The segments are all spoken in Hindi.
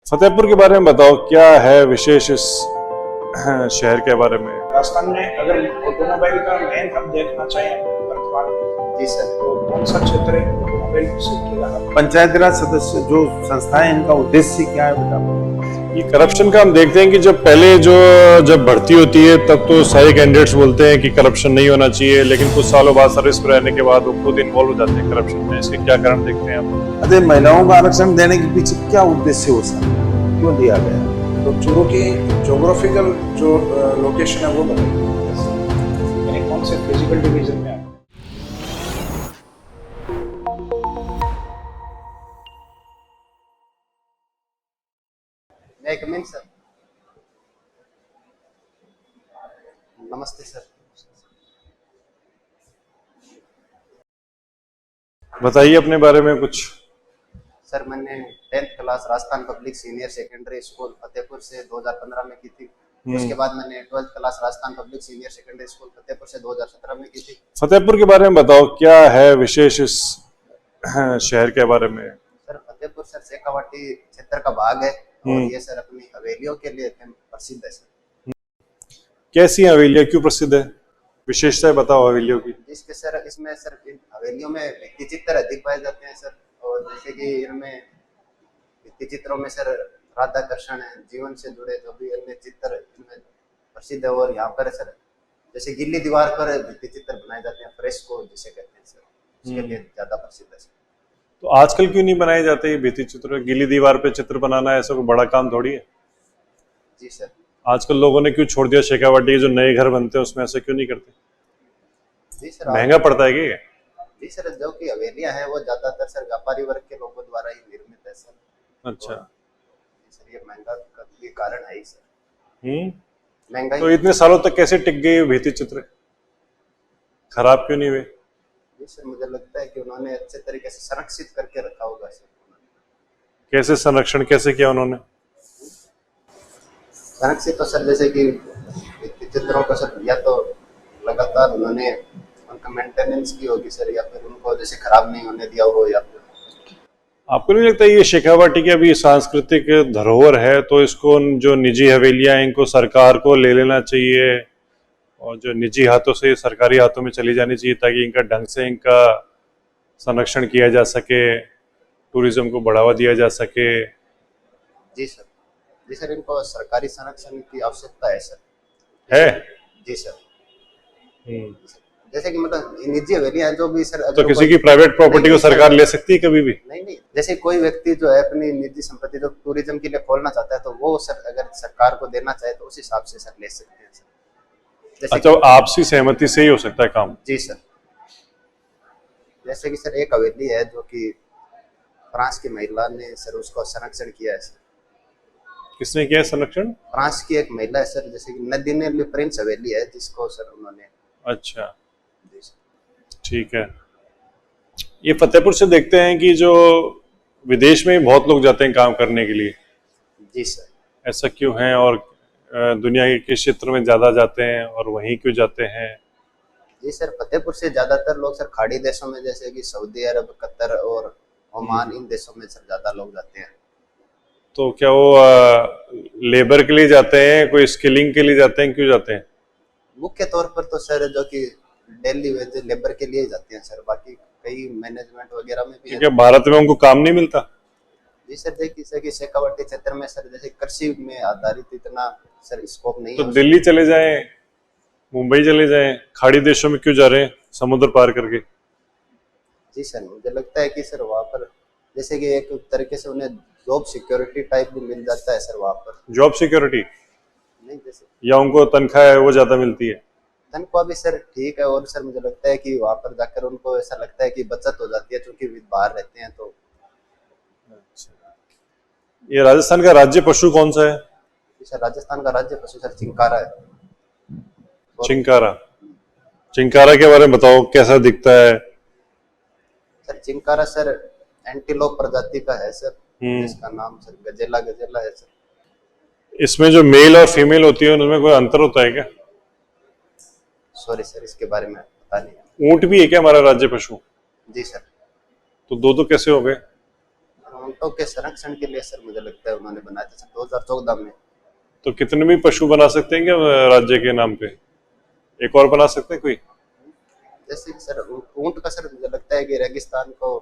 फतेहपुर के बारे में बताओ, क्या है विशेष इस शहर के बारे में? राजस्थान में अगर ऑटोमोबाइल का मेन हम देखना चाहें वर्तमान में, जी सर, तो कौन सा क्षेत्र है ऑटोमोबाइल से? पंचायत राज सदस्य जो संस्थाएं, इनका उद्देश्य क्या है बेटा? ये करप्शन का हम देखते हैं कि जब भर्ती होती है तब तो सारे कैंडिडेट्स बोलते हैं कि करप्शन नहीं होना चाहिए, लेकिन कुछ सालों बाद सर्विस में रहने के बाद वो खुद इन्वॉल्व हो जाते हैं करप्शन में। इसके क्या कारण देखते हैं आप? अरे महिलाओं को आरक्षण देने के पीछे क्या उद्देश्य हो सकता है, क्यों दिया गया? तो चूरू की ज्योग्राफिकल जो लोकेशन है वो बताइए, यानी कौन से फिजिकल डिवीजन में है? मैं कमिंग सर। नमस्ते सर। बताइए अपने बारे में कुछ। सर मैंने 10th class Rajasthan public senior secondary school Fatehpur से 2015 में की थी। उसके बाद मैंने 12th class Rajasthan public senior secondary school Fatehpur से 2017 में की थी। फतेहपुर के बारे में बताओ, क्या है विशेष इस शहर के बारे में? सर फतेहपुर सर शेखावाटी क्षेत्र का भाग है और ये सर अपनी हवेलियों के लिए प्रसिद्ध है सर। कैसी हवेलियां क्यों प्रसिद्ध है? विशेषताएं बताओ हवेलियों की। जिसके सर इसमें सर इन हवेलियों में भित्ति चित्र अधिक पाए जाते हैं सर, और जैसे कि इनमें भित्ति चित्रों में सर राधा कृष्ण है, जीवन से जुड़े जो भी अन्य चित्र इनमें प्रसिद्ध है। और यहाँ पर सर जैसे गिल्ली दीवार पर भित्ति चित्र बनाए जाते हैं, फ्रेस्को जिसे कहते हैं सर, उसके लिए ज्यादा प्रसिद्ध है सर। तो आजकल क्यों नहीं बनाए जाते ये भित्ति चित्र? गिल्ली दीवार पे चित्र बनाना ऐसा कोई बड़ा काम थोड़ी है। जी सर। आजकल लोगों ने क्यों छोड़ दिया शेखावाटी के जो नए घर बनते हैं उसमें ऐसा क्यों नहीं करते? जी सर। महंगा पड़ता है क्या ये? जी सर, जो कि हवेलियां हैं वो ज्यादातर सर व्यापारी वर्ग के लोगों द्वारा ही निर्मित है सर। अच्छा। सर ये महंगा का भी कारण है ही सर। महंगाई। तो इतने सालों तक कैसे टिक गई भित्ति चित्र? खराब क्यों नहीं हुए? जी सर, मुझे लगता है कि उन्होंने अच्छे तरीके से संरक्षित करके रखा होगा सर। कैसे संरक्षण कैसे किया उन्होंने? संरक्षित तो सर जैसे कि चित्रों को सर या तो लगातार उन्होंने उनका मेंटेनेंस की होगी सर, या फिर उनको जैसे खराब नहीं होने दिया हो, या फिर। आपको नहीं लगता ये शेखावाटी की अभी सांस्कृतिक धरोहर है, तो इसको जो निजी हवेलियां हैं इनको सरकार को ले लेना चाहिए और जो निजी हाथों से सरकारी हाथों में चली जानी चाहिए, ताकि इनका ढंग से इनका संरक्षण किया जा सके, टूरिज्म को बढ़ावा दिया जा सके। जी सर। जी सर, इनको सरकारी संरक्षण की आवश्यकता है सर। है? जी सर। जैसे कि मतलब निजी हवेलियां जो भी सर, तो किसी की प्राइवेट प्रॉपर्टी को सरकार ले सकती है कभी भी? नहीं, जैसे कोई व्यक्ति जो है अपनी निजी संपत्ति जो टूरिज्म के लिए खोलना चाहता है, तो वो सर अगर सरकार को देना चाहे तो उस हिसाब से सर ले सकते हैं सर। अच्छा, आपसी सहमति से ही हो सकता है काम? जी सर। जैसे कि सर एक हवेली है जो कि फ्रांस की महिला ने सर उसको संरक्षण किया है सर। किसने किया संरक्षण? फ्रांस की एक महिला है सर, जैसे कि नदीने ले प्रिंस हवेली है जिसको सर उन्होंने। अच्छा, ठीक है। ये फतेहपुर से देखते हैं कि जो विदेश में बहुत लोग जाते हैं काम करने के लिए। जी सर। ऐसा क्यों है? और दुनिया के किस क्षेत्र में ज्यादा जाते हैं और वहीं क्यों जाते हैं? जी सर, फतेहपुर से ज्यादातर लोग सर खाड़ी देशों में जैसे कि सऊदी अरब, कतर और ओमान, इन देशों में सर ज्यादा लोग जाते हैं। तो क्या वो लेबर के लिए जाते हैं, कोई स्किलिंग के लिए जाते हैं, क्यों जाते हैं? मुख्य तौर पर तो सर जो कि डेली वेज लेबर के लिए जाते हैं सर, बाकी कई मैनेजमेंट वगैरह में भी। क्या भारत में उनको काम नहीं मिलता? जी सर, देखिए कि शेखावाटी क्षेत्र में सर जैसे कृषि में आधारित इतना सर स्कोप नहीं तो है। दिल्ली चले जाएं, मुंबई चले जाएं, खाड़ी देशों में क्यों जा रहे हैं समुद्र पार करके? जी सर, मुझे लगता है कि सर वहाँ पर जैसे कि एक तरीके से उन्हें जॉब सिक्योरिटी टाइप भी मिल जाता है सर वहाँ पर। Job security? नहीं, जैसे या उनको तनख्वाह है वो ज्यादा मिलती है? तनख्वाह भी सर ठीक है, और सर मुझे लगता है कि वहाँ पर जाकर उनको ऐसा लगता है कि बचत हो जाती है, क्योंकि बाहर रहते हैं तो। ये राजस्थान का राज्य पशु कौन सा है? सर राजस्थान का राज्य पशु सर चिंकारा है। चिंकारा? चिंकारा के बारे में बताओ, कैसा दिखता है? सर चिंकारा सर एंटीलोप प्रजाति का है सर, जिसका नाम सर गजेला गजेला है सर। इसमें जो मेल और फीमेल होती है उनमें कोई अंतर होता है क्या? सॉरी सर, इसके बारे में पता नहीं। ऊंट भी है क्या हमारा राज्य पशु? जी सर। तो दो कैसे हो गए? ऊँटों के संरक्षण के लिए सर मुझे लगता है उन्होंने बनाया था सर 2014 में। तो कितने भी पशु बना सकते हैं क्या राज्य के नाम पे? एक और बना सकते हैं कोई? जैसे कि सर ऊँट का सर मुझे लगता है कि रेगिस्तान को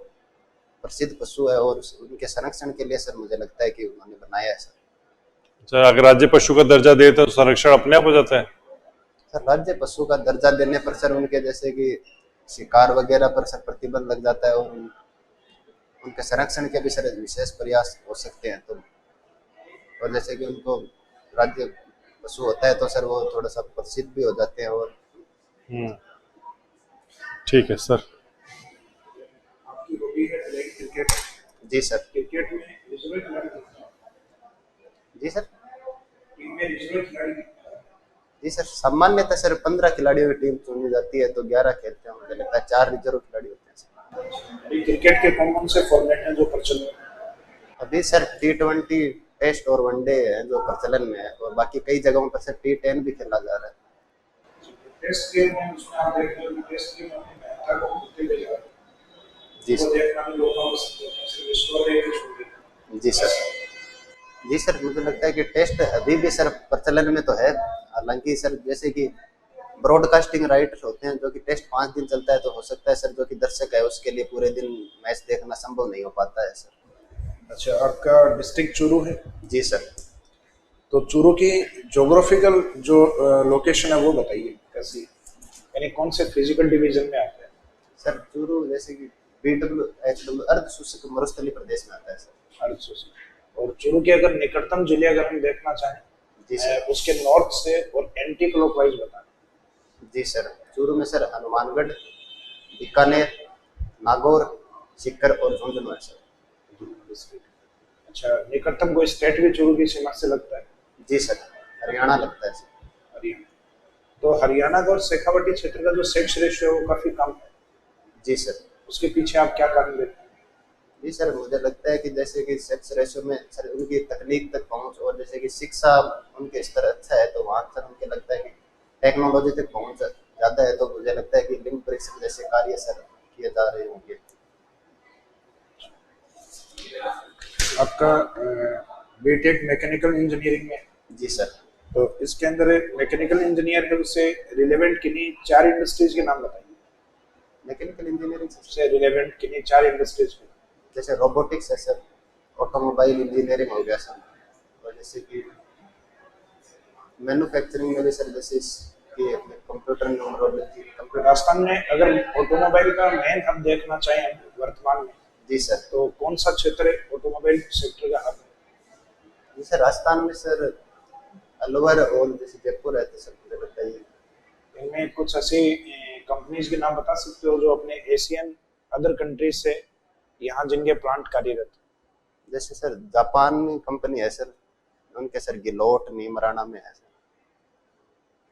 प्रसिद्ध पशु है और उनके संरक्षण के लिए सर मुझे लगता है कि उन्होंने बनाया है सर। अच्छा, अगर राज्य पशु का दर्जा दे तो संरक्षण अपने आप हो जाता है? सर राज्य पशु का दर्जा देने पर सर उनके जैसे कि शिकार वगैरह पर सर प्रतिबंध लग जाता है और उनके संरक्षण के भी सर विशेष प्रयास हो सकते हैं। तो और जैसे कि उनको राज्य पशु होता है तो सर वो थोड़ा सा प्रसिद्ध भी हो जाते हैं। और ठीक है सर। आपकी हॉबी है क्रिकेट? जी सर। क्रिकेट में रिजर्व खिलाड़ी? जी सर। टीम में रिजर्व खिलाड़ी? जी सर, सामान्यतः सर 15 खिलाड़ियों की टीम चुनी जाती है तो 11 खेलते हैं, मुझे लगता है 4 रिजर्व खिलाड़ी होते हैं सर। अभी क्रिकेट के कौन कौन से फॉर्मेट हैं जो प्रचलित हैं? अभी सर T20 टेस्ट और वनडे है जो प्रचलन में है और बाकी कई जगहों पर सर T10 भी खेला जा रहा है। टेस्ट गेम में उसमें आप देख रहे हो कि टेस्ट गेम अपनी महत्ता को खोते हुए जा रहा है। जी वो सर। देखना भी लोगों को पसंद है, सिर्फ स्कोर देख के छोड़ देते हैं। जी सर। जी सर, मुझे लगता है कि टेस्ट अभी भी सर प्रचलन में तो है। हालांकि सर जैसे कि ब्रॉडकास्टिंग राइट्स होते हैं जो कि टेस्ट 5 दिन चलता है तो हो सकता है सर जो कि दर्शक है उसके लिए पूरे दिन मैच देखना संभव नहीं हो पाता है सर। अच्छा, आपका डिस्ट्रिक्ट चूरू है? जी सर। तो चूरू की ज्योग्राफिकल जो लोकेशन है वो बताइए कैसी, यानी कौन से फिजिकल डिवीजन में आता है? सर चूरू जैसे कि BWHW अर्ध शुष्क मरुस्थलीय प्रदेश में आता है सर। अर्ध शुष्क। और चूरू के अगर निकटतम जिले अगर हम देखना चाहें जी सर। उसके नॉर्थ से और एंटी क्लॉकवाइज बताएं। जी सर, चूरू में सर हनुमानगढ़, बीकानेर, नागौर, सीकर और झुंझुनू है सर। अच्छा, निकटतम कोई स्टेट भी चूरू की सीमा से लगता है? जी सर, हरियाणा लगता है सर। हरियाणा। तो हरियाणा का और शेखावाटी क्षेत्र का जो सेक्स रेशियो है वो काफी कम है। जी सर। उसके पीछे आप क्या कारण देखते हैं? जी सर, मुझे लगता है कि जैसे कि सेक्स रेशियो में सर उनकी तकनीक तक पहुंच और जैसे कि शिक्षा उनके स्तर अच्छा है तो वहाँ सर उनके लगता है कि टेक्नोलॉजी तक पहुंच ज़्यादा है तो मुझे लगता है कि लिंग परीक्षण जैसे कार्य सर किए जा रहे होंगे। आपका बीटेक मैकेनिकल इंजीनियरिंग में? जी सर। तो इसके अंदर मैकेनिकल इंजीनियर है उससे रिलेवेंट किन्हीं 4 इंडस्ट्रीज के नाम बताइए। मैकेनिकल इंजीनियरिंग से रिलेवेंट किन्हीं 4 इंडस्ट्रीज के? जैसे रोबोटिक्स है सर, ऑटोमोबाइल इंजीनियरिंग हो गया सर, और जैसे कि मैन्युफैक्चरिंग में भी सर जैसे कि कंप्यूटर न्यूमरोलॉजी कंप्यूटर। राजस्थान में अगर ऑटोमोबाइल का मेन हब देखना चाहें वर्तमान में जी सर। तो कौन सा क्षेत्र है ऑटोमोबाइल सेक्टर का हब? जी सर, राजस्थान में सर अलवर और जैसे जयपुर है तो सर मुझे बताइए। इनमें कुछ ऐसी कंपनीज के नाम बता सकते हो जो अपने एशियन अदर कंट्रीज से यहाँ जिनके प्लांट कार्यरत? जैसे सर जापान में कंपनी है सर, उनके सर गिलोट नीमराना में है सर।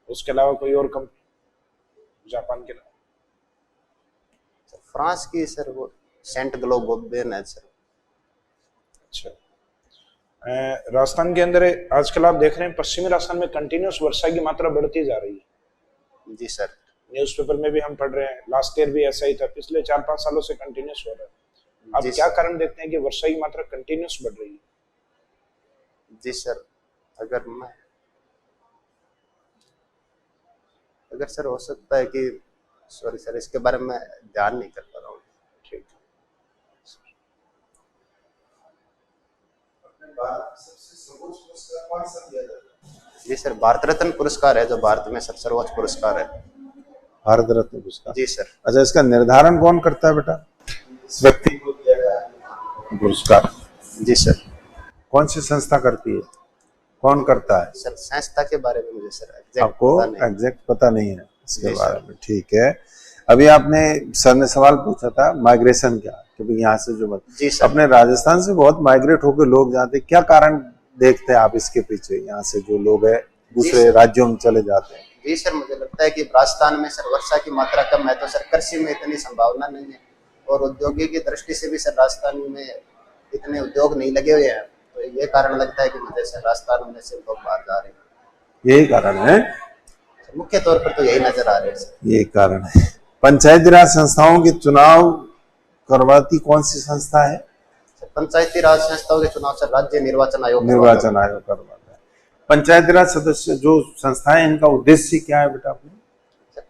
उसके अलावा कोई और कंपनी जापान के अलावा? सर फ्रांस की सर वो सेंट ग्लोबोबेन है सर। अच्छा, राजस्थान के अंदर आजकल आप देख रहे हैं पश्चिमी राजस्थान में कंटिन्यूस वर्षा की मात्रा बढ़ती जा रही है। जी सर। न्यूज़पेपर में भी हम पढ़ रहे हैं, लास्ट ईयर भी ऐसा ही था, पिछले 4-5 सालों से कंटिन्यूस हो रहा है। आप क्या कारण देखते हैं कि वर्षा की मात्रा कंटिन्यूस बढ़ रही है? जी सर, अगर सर हो सकता है कि सॉरी सर इसके बारे में ध्यान नहीं कर पा रहा हूँ। ठीक जी सर, भारत रत्न पुरस्कार है जो भारत में सर सर्वोच्च पुरस्कार है। भारत रत्न पुरस्कार? जी सर। अच्छा, इसका निर्धारण कौन करता है बेटा? इस व्यक्ति को दिया गया पुरस्कार? जी सर। कौन सी संस्था करती है, कौन करता है? सर संस्था के बारे में मुझे सर आपको एग्जैक्ट पता नहीं है इसके बारे में? ठीक है। अभी आपने सर ने सवाल पूछा था माइग्रेशन क्या, कि यहाँ से जो जी सर। अपने राजस्थान से बहुत माइग्रेट होकर लोग जाते, क्या कारण देखते हैं आप इसके पीछे? यहाँ से जो लोग है दूसरे राज्यों में चले जाते हैं। जी सर, मुझे लगता है कि राजस्थान में सर वर्षा की मात्रा कम है तो सर कृषि में इतनी संभावना नहीं है और औद्योगिक की दृष्टि से भी सर राजस्थान में इतने उद्योग नहीं लगे हुए हैं तो ये कारण लगता है कि मुझे सर राजस्थान में से लोग बाहर जा रहे हैं। यही कारण है? मुख्य तौर पर तो यही नजर आ रहे हैं सर। यही कारण है। पंचायती राज संस्थाओं के चुनाव करवाती कौन सी संस्था है? पंचायती राज संस्थाओं के चुनाव सर राज्य निर्वाचन आयोग निर्वाचन आयोग करवाता है। पंचायत राज सदस्य जो संस्थाएं, इनका उद्देश्य क्या है बेटा आपने?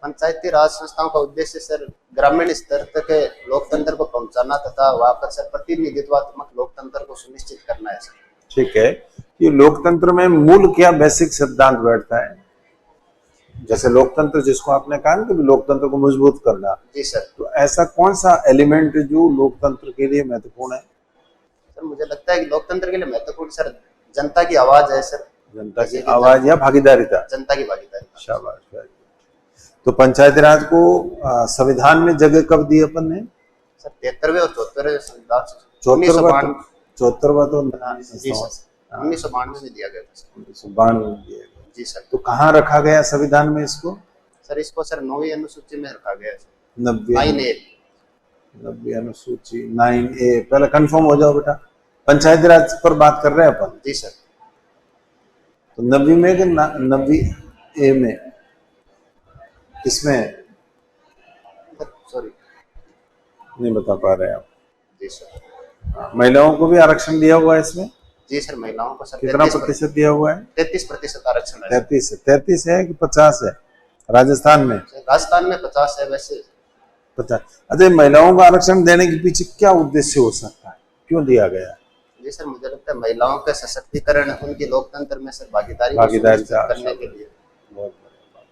पंचायती राज संस्थाओं का उद्देश्य सर ग्रामीण स्तर तक लोकतंत्र को पहुंचाना तथा वहां पर सर प्रतिनिधित्वात्मक लोकतंत्र को सुनिश्चित करना है सर। ठीक है, ये लोकतंत्र में मूल क्या बेसिक सिद्धांत बैठता है? जैसे लोकतंत्र जिसको आपने कहा ना कि लोकतंत्र को मजबूत करना, जी सर। तो ऐसा कौन सा एलिमेंट जो लोकतंत्र के लिए महत्वपूर्ण है? सर मुझे लगता है कि लोकतंत्र के लिए महत्वपूर्ण सर जनता की आवाज है सर। जनता की आवाज या भागीदारिता? जनता की भागीदारी। शाबाश। तो पंचायती राज को संविधान में जगह कब दी अपन ने? सर 73वें और 74वें संविधान 74वां तो जी सर 1992 में दिया गया था सर। 1992 में दिया गया। जी सर। तो कहाँ रखा गया संविधान में इसको? सर इसको सर 9वीं अनुसूची में रखा गया है। 90 अनुसूची 9A। पहले कंफर्म हो जाओ बेटा, पंचायती राज पर बात कर रहे हैं अपन। जी सर। तो 90 में कि 90A में, किसमें सॉरी नहीं बता पा रहे आप? जी सर। महिलाओं को भी आरक्षण दिया हुआ है इसमें? जी सर महिलाओं को सर कितना प्रतिशत दिया हुआ है? 33% आरक्षण है। 33 है कि 50 है? राजस्थान में? राजस्थान में 50 है वैसे। 50। अच्छा, महिलाओं को आरक्षण देने के पीछे क्या उद्देश्य हो सकता है, क्यों दिया गया? जी सर मुझे लगता है महिलाओं का सशक्तिकरण, उनकी लोकतंत्र में सर भागीदारी करने के लिए। बहुत बढ़िया।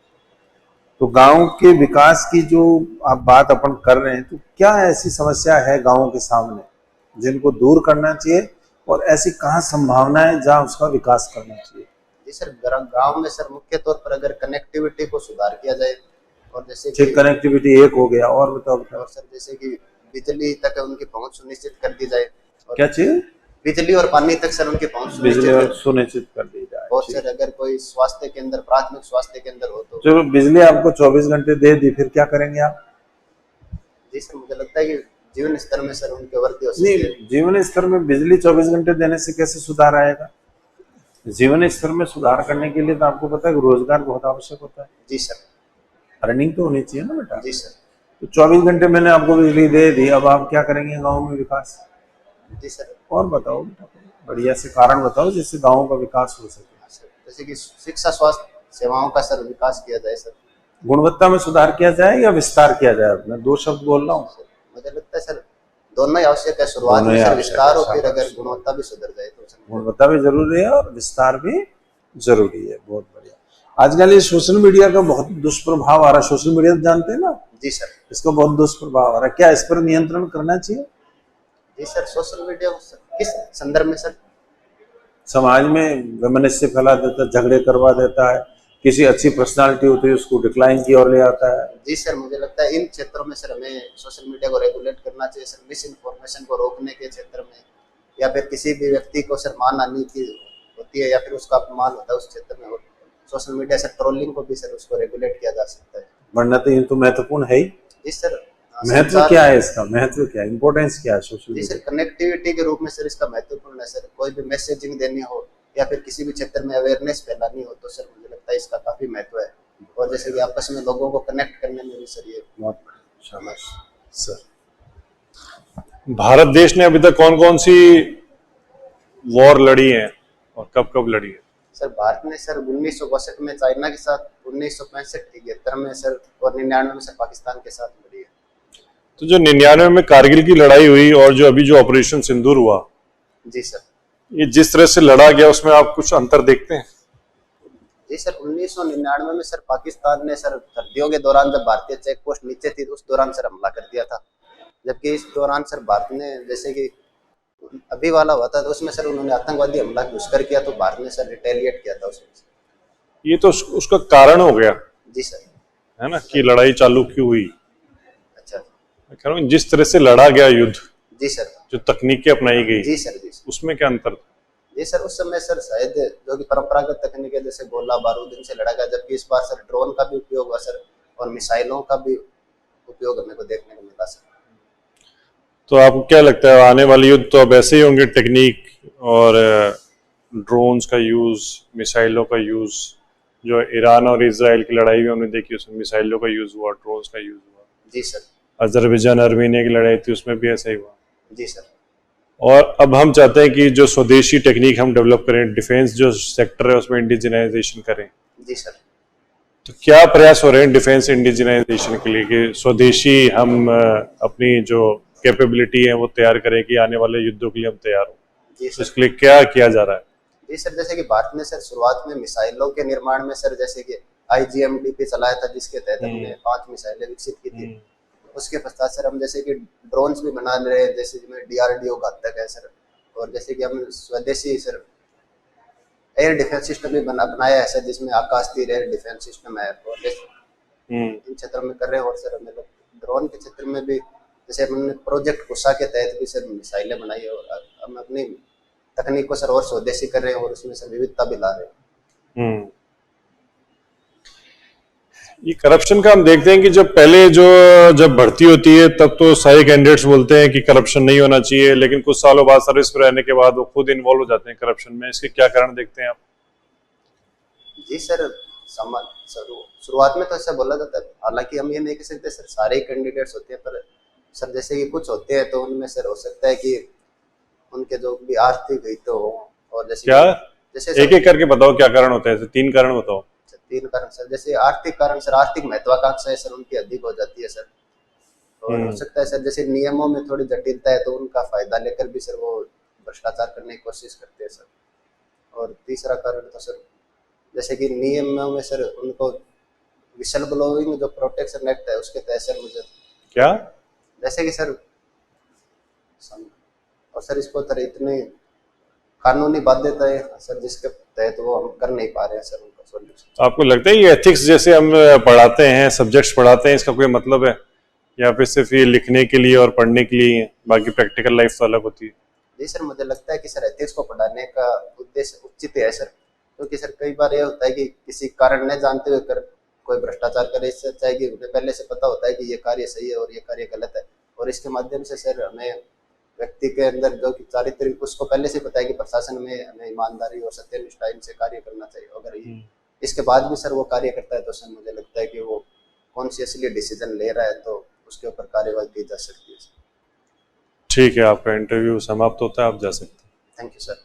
तो गांव के विकास की जो आप बात अपन कर रहे हैं, तो क्या ऐसी समस्या है गांवों के सामने जिनको दूर करना चाहिए, और ऐसी कहाँ संभावना है जहाँ उसका विकास करना चाहिए? जी सर गांव में सर मुख्य तौर पर अगर कनेक्टिविटी को सुधार किया जाए, और जैसे कि कनेक्टिविटी एक हो गया, और बताओ और सर जैसे कि बिजली तक उनकी पहुंच सुनिश्चित कर दी जाए। क्या चाहिए? बिजली और पानी तक सर उनकी पहुंच सुनिश्चित कर दी जाए। और सर अगर कोई स्वास्थ्य केंद्र, प्राथमिक स्वास्थ्य केंद्र हो तो। चलो, बिजली आपको 24 घंटे दे दी, फिर क्या करेंगे आप? जी सर मुझे लगता है कि जीवन स्तर में सर उनके वृद्धि हो सकती है। नहीं, जीवन स्तर में बिजली 24 घंटे देने से कैसे सुधार आएगा? जीवन स्तर में सुधार करने के लिए तो आपको पता है कि रोजगार बहुत आवश्यक होता है। जी सर। अर्निंग तो होनी चाहिए ना बेटा। जी सर। तो 24 घंटे मैंने आपको बिजली दे दी, अब आप क्या करेंगे गाँव में विकास? जी सर। और बताओ बेटा, बढ़िया से कारण बताओ जिससे गाँव का विकास हो सके। जैसे कि शिक्षा, स्वास्थ्य सेवाओं का सर विकास किया जाए सर। गुणवत्ता में सुधार किया जाए या विस्तार किया जाए? मैं 2 शब्द बोल रहा हूँ। मुझे लगता है सर दोनों ही आवश्यक है। शुरुआत में सर विस्तार हो, फिर अगर गुणवत्ता भी सुधर जाए तो गुणवत्ता भी जरूरी है और विस्तार भी जरूरी है। बहुत बढ़िया। आजकल ये सोशल मीडिया का बहुत दुष्प्रभाव आ रहा है। सोशल मीडिया जानते हैं ना? जी सर। इसका बहुत दुष्प्रभाव आ रहा है, क्या इस पर नियंत्रण करना चाहिए? जी सर सोशल मीडिया किस संदर्भ में सर? समाज में वैमनस्य फैला देता है, झगड़े करवा देता है, किसी अच्छी पर्सनालिटी होती है उसको डिक्लाइन की ओर ले आता है। जी सर मुझे लगता है इन क्षेत्रों में सर हमें सोशल मीडिया को रेगुलेट करना चाहिए सर। मिस इन्फॉर्मेशन को रोकने के क्षेत्र में, या फिर किसी भी व्यक्ति को सर मानहानि की होती है या फिर उसका अपमान होता है उस क्षेत्र में, सोशल मीडिया से ट्रोलिंग को भी सर उसको रेगुलेट किया जा सकता है। वरना तो ये तो महत्वपूर्ण है ही। जी सर। महत्व क्या है इसका? महत्व क्या है, इंपॉर्टेंस क्या है सोशल जी सर मीडिया? कनेक्टिविटी के रूप में सर इसका महत्वपूर्ण है सर। कोई भी मैसेजिंग देनी हो या फिर किसी भी क्षेत्र में अवेयरनेस फैलानी हो तो सर मुझे लगता है इसका काफी महत्व है। और जैसे कि आपस में लोगों को कनेक्ट करने में भी सर ये बहुत शाबाश सर। भारत देश ने अभी तक कौन कौन सी वॉर लड़ी है और कब कब लड़ी है? सर भारत ने सर 1962 में चाइना के साथ, 1965-73 में सर, और 99 में सर पाकिस्तान के साथ लड़ी है। तो जो 99 में कारगिल की लड़ाई हुई और जो अभी जो ऑपरेशन सिंदूर हुआ, जी सर, ये जिस तरह से लड़ा गया उसमें आप कुछ अंतर देखते हैं? जी सर 1999 में सर पाकिस्तान ने सर सर्दियों के दौरान जब भारतीय चेक पोस्ट नीचे थी उस दौरान सर हमला कर दिया था। जबकि इस दौरान सर भारत ने, जैसे कि अभी वाला हुआ था तो उसमें सर उन्होंने आतंकवादी हमला घुसकर किया तो भारत ने सर रिटेलिएट किया था उसमें। ये तो उसका कारण हो गया जी सर, है ना कि लड़ाई चालू क्यों हुई। अच्छा, मैं कह रहा हूँ जिस तरह से लड़ा गया युद्ध, जी सर, जो तकनीकें अपनाई गई, जी सर, जी सर, उसमें क्या अंतर था? जी सर उस समय सर शायद जो कि परंपरागत तकनीक है जैसे गोला बारूद इनसे लड़ा गया, जबकि इस बार सर ड्रोन का भी उपयोग हुआ सर और मिसाइलों का भी उपयोग हमें को देखने को मिला सर। तो आपको क्या लगता है आने वाले युद्ध तो अब ऐसे ही होंगे, टेक्निक और ड्रोन्स का यूज, मिसाइलों का यूज? जो ईरान और इजराइल की लड़ाई भी हमने देखी उसमें मिसाइलों का यूज हुआ, ड्रोन्स का यूज हुआ। जी सर, अजरबैजान अर्मीनिया की लड़ाई थी उसमें भी ऐसा ही हुआ। जी सर, और अब हम चाहते हैं कि जो स्वदेशी टेक्निक हम डेवलप करें, डिफेंस जो सेक्टर है उसमें इंडिजिनाइजेशन करें। जी सर। तो क्या प्रयास हो रहे हैं डिफेंस इंडिजिनाइजेशन के लिए कि स्वदेशी हम अपनी जो कैपेबिलिटी है वो तैयार करें कि आने वाले युद्धों के लिए हम तैयार हो। जी तो सर। इसके लिए क्या किया जा रहा है? जी सर, जैसे कि भारत ने सर शुरुआत में मिसाइलों के निर्माण में सर जैसे कि IGMDP चलाया था, जिसके तहत हमने 5 मिसाइलें विकसित की थी। उसके पश्चात सर हम जैसे कि ड्रोन्स भी बना रहे हैं, जैसे जिसमें DRDO घातक है सर, और जैसे कि हम स्वदेशी सर एयर डिफेंस सिस्टम भी बनाया है सर, जिसमें आकाश तीर एयर डिफेंस सिस्टम है, और जैसे इन क्षेत्रों में कर रहे हैं। और सर हमें ड्रोन के क्षेत्र में भी जैसे हमने प्रोजेक्ट कुशा के तहत भी सर मिसाइलें बनाई है, और हम अपनी तकनीक को सर और स्वदेशी कर रहे हैं, और उसमें सर विविधता भी ला रहे हैं। ये करप्शन का हम देखते हैं कि जब भर्ती होती है तब तो सारे कैंडिडेट्स बोलते हैं कि करप्शन नहीं होना चाहिए, लेकिन कुछ सालों बाद सर्विस में रहने के बाद वो खुद इन्वॉल्व हो जाते हैं करप्शन में। इसके क्या कारण देखते हैं आप? जी सर, शुरुआत में तो ऐसा बोला जाता है, हालांकि हम ये नहीं कह सकते सर सारे ही कैंडिडेट्स होते हैं, पर सर जैसे कि कुछ होते हैं तो उनमें सर हो सकता है कि उनके जो भी आर्थिक हित हो, और जैसे क्या जैसे एक एक करके बताओ क्या कारण होता है? 3 कारण बताओ। 3 कारण सर, जैसे आर्थिक कारण सर, आर्थिक महत्वाकांक्षा है सर उनकी अधिक हो जाती है सर, और हो सकता है सर जैसे नियमों में थोड़ी जटिलता है तो उनका फायदा लेकर भी सर वो भ्रष्टाचार करने की कोशिश करते हैं सर। और तीसरा कारण तो सर जैसे कि नियमों में सर उनको विशल ब्लोइंग जो प्रोटेक्शन एक्ट है उसके तहत सर मुझे क्या जैसे कि सर, और सर इसको सर इतनी कानूनी बाध्यता है सर जिसके तहत वो हम कर नहीं पा रहे हैं सर उनका सॉल्यूशन। आपको लगता है ये एथिक्स जैसे हम पढ़ाते हैं, सब्जेक्ट्स पढ़ाते हैं, इसका कोई मतलब है या फिर सिर्फ ये लिखने के लिए और पढ़ने के लिए, बाकी प्रैक्टिकल लाइफ तो अलग होती है? जी सर, मुझे लगता है कि सर एथिक्स को पढ़ाने का उद्देश्य उचित है सर, क्योंकि सर कई बार ये होता है कि किसी कारण न जानते हुए कर कोई भ्रष्टाचार करे, इससे अच्छा है कि उन्हें पहले से पता होता है कि ये कार्य सही है और ये कार्य गलत है, और इसके माध्यम से सर हमें व्यक्ति के अंदर जो कि चारित्रिक उसको पहले से पता है कि प्रशासन में हमें ईमानदारी और सत्यनिष्ठा इनसे कार्य करना चाहिए। अगर इसके बाद भी सर वो कार्य करता है तो सर मुझे लगता है कि वो कॉन्शियसली डिसीजन ले रहा है तो उसके ऊपर कार्यवाही की जा सकती है सर। ठीक है, आपका इंटरव्यू समाप्त होता है, आप जा सकते हैं। Thank you sir.